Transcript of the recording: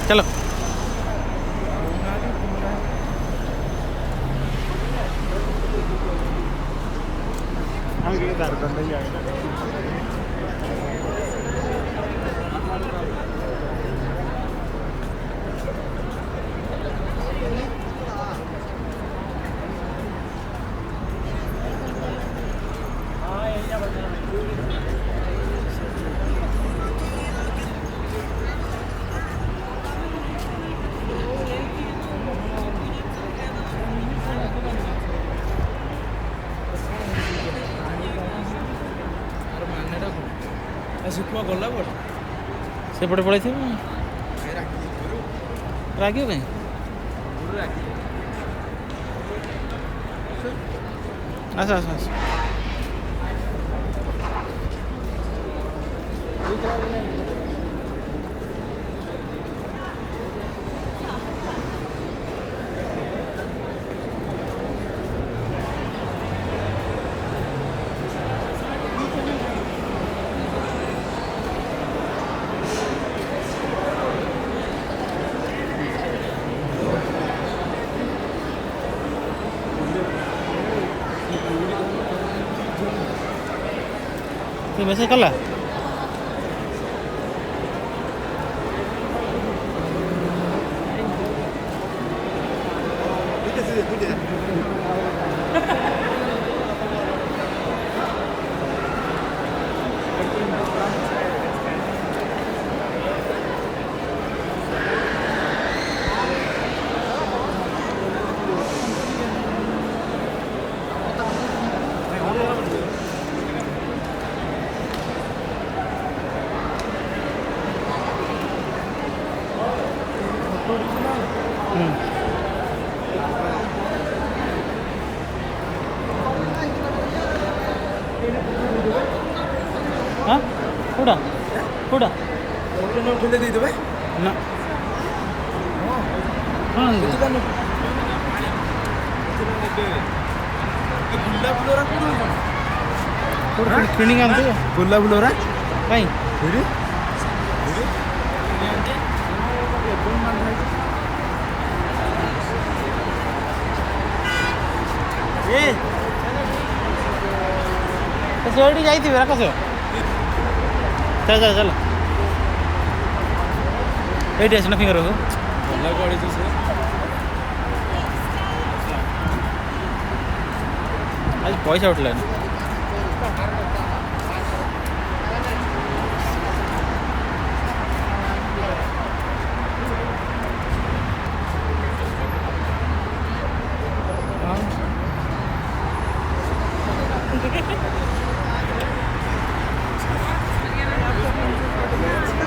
चलो ଶୁଖୁଆ ଗଲା ପରେ ସେପଟେ ପଳେଇଥିବ ରାଗିବ କାହିଁ ଆସ ଆସ ଆସ ते मेसेज कला हाँ कौटा कौटा ठेले ଦେଇଦେବେ ना हाँ କିଣିକି ଆଣିଥିବ ଗୋଲା ଫୁଲରା କାଇଁ ସେଇଠି ଯାଇଥିବେ ରାକେଶ ଚାଲ ଚାଲ ଚାଲ ଏଇଠି ଆସ ନା ଫିଙ୍ଗର ଗଲା କୁଆଡ଼େ ସେ ଆଜି ପଇସା ଉଠିଲାନି